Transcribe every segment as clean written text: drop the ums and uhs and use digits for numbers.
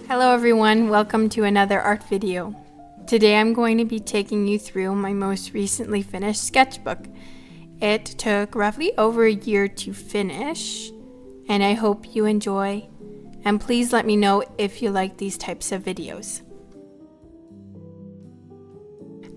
Hello everyone, welcome to another art video. Today I'm going to be taking you through my most recently finished sketchbook. It took roughly over a year to finish, and I hope you enjoy, and please let me know if you like these types of videos.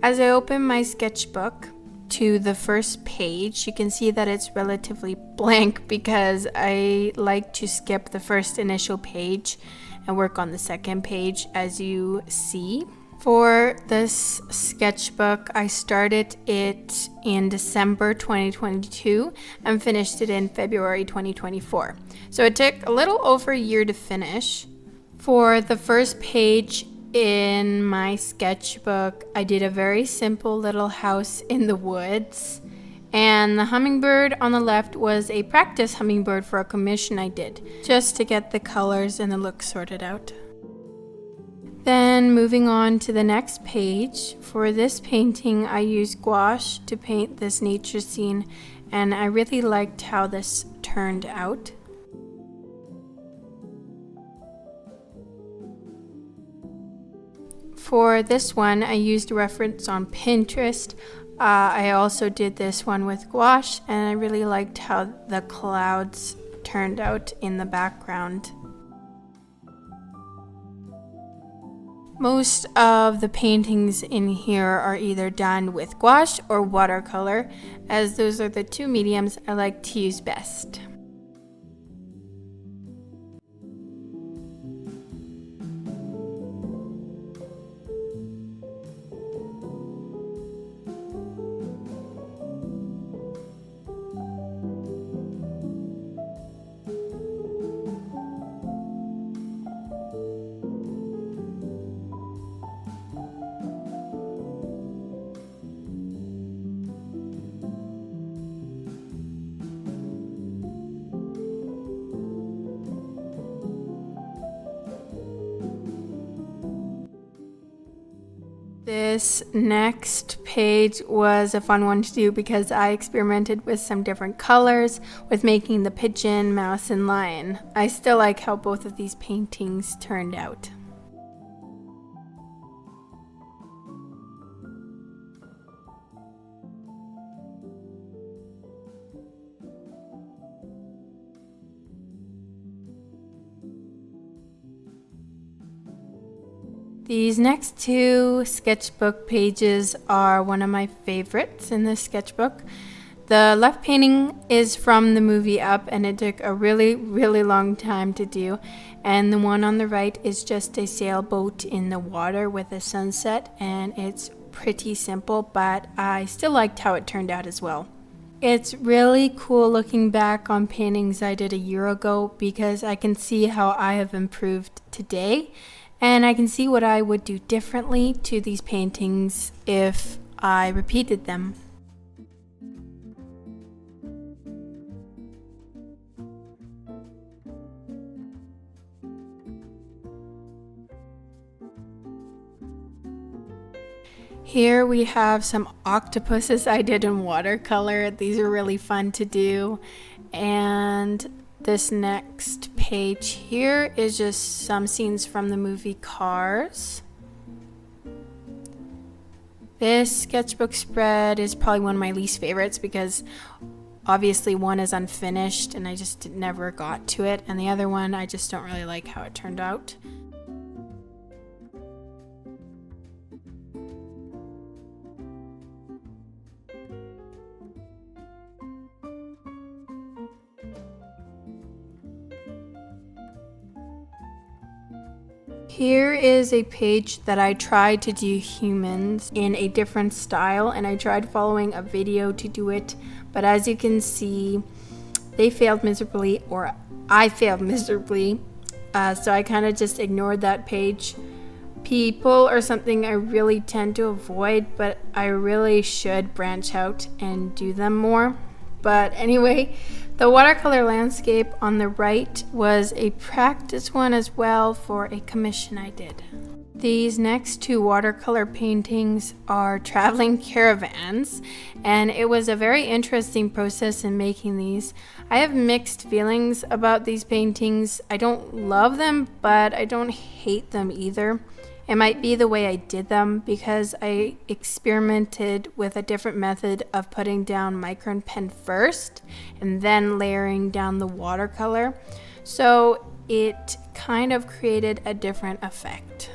As I open my sketchbook to the first page, you can see that it's relatively blank because I like to skip the first initial page and work on the second page, as you see. For this sketchbook, I started it in December 2022 and finished it in February 2024. So it took a little over a year to finish. For the first page in my sketchbook, I did a very simple little house in the woods. And the hummingbird on the left was a practice hummingbird for a commission I did, just to get the colors and the look sorted out. Then moving on to the next page, for this painting I used gouache to paint this nature scene, and I really liked how this turned out. For this one, I used a reference on Pinterest. I also did this one with gouache, and I really liked how the clouds turned out in the background. Most of the paintings in here are either done with gouache or watercolor, as those are the two mediums I like to use best. This next page was a fun one to do because I experimented with some different colors with making the pigeon, mouse, and lion. I still like how both of these paintings turned out. These next two sketchbook pages are one of my favorites in this sketchbook. The left painting is from the movie Up, and it took a really long time to do. And the one on the right is just a sailboat in the water with a sunset, and it's pretty simple, but I still liked how it turned out as well. It's really cool looking back on paintings I did a year ago because I can see how I have improved today. And I can see what I would do differently to these paintings if I repeated them. Here we have some octopuses I did in watercolor. These are really fun to do. And this next page here is just some scenes from the movie Cars. This sketchbook spread is probably one of my least favorites because obviously one is unfinished and I just never got to it, and the other one I just don't really like how it turned out. Here is a page that I tried to do humans in a different style, and I tried following a video to do it, but as you can see, they failed miserably, or I failed miserably, so I kind of just ignored that page. People are something I really tend to avoid, but I really should branch out and do them more. But anyway, The watercolor landscape on the right was a practice one as well for a commission I did. These next two watercolor paintings are traveling caravans, and it was a very interesting process in making these. I have mixed feelings about these paintings. I don't love them, but I don't hate them either. It might be the way I did them because I experimented with a different method of putting down micron pen first and then layering down the watercolor. So it kind of created a different effect.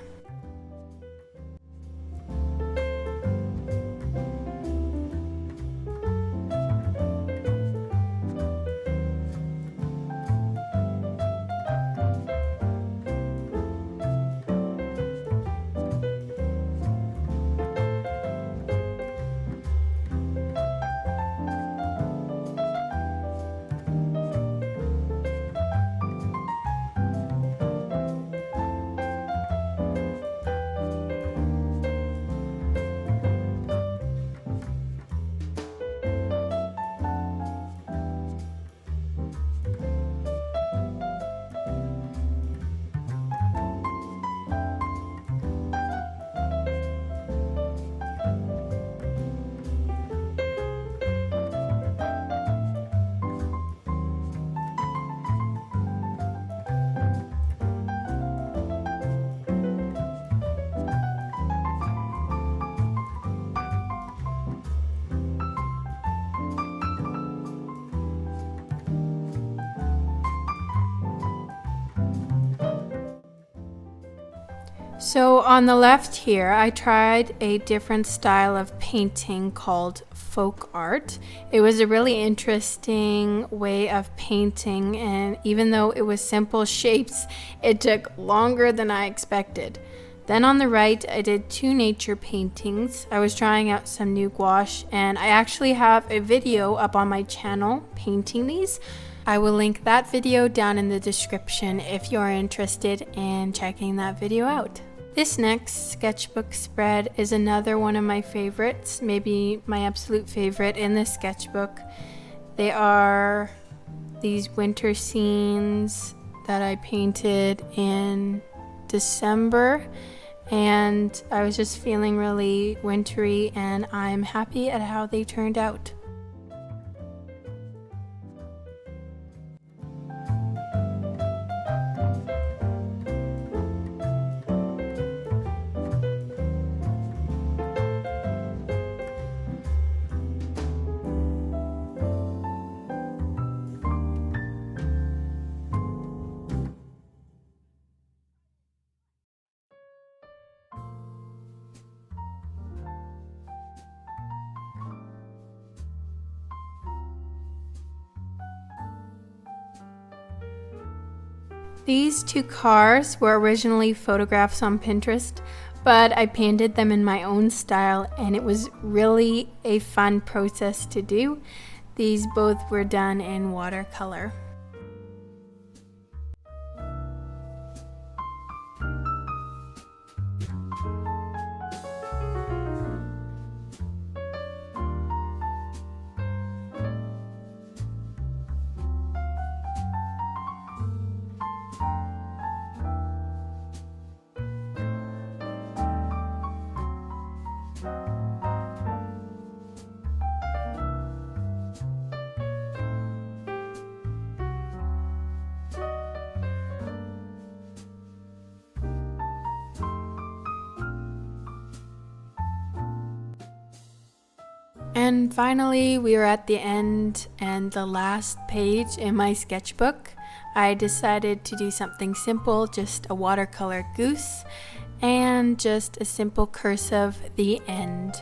So on the left here, I tried a different style of painting called folk art. It was a really interesting way of painting, and even though it was simple shapes, it took longer than I expected. Then on the right, I did two nature paintings. I was trying out some new gouache, and I actually have a video up on my channel painting these. I will link that video down in the description if you're interested in checking that video out. This next sketchbook spread is another one of my favorites, maybe my absolute favorite in this sketchbook. They are these winter scenes that I painted in December, and I was just feeling really wintry, and I'm happy at how they turned out. These two cars were originally photographs on Pinterest, but I painted them in my own style, and it was really a fun process to do. These both were done in watercolor. And finally, we are at the end and the last page in my sketchbook. I decided to do something simple, just a watercolor goose and just a simple cursive, the end.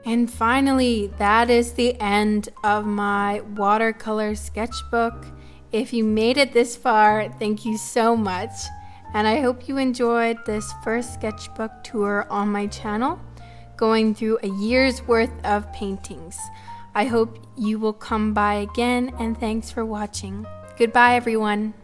And finally, that is the end of my watercolor sketchbook. If you made it this far, thank you so much. And I hope you enjoyed this first sketchbook tour on my channel, going through a year's worth of paintings. I hope you will come by again, and thanks for watching. Goodbye, everyone.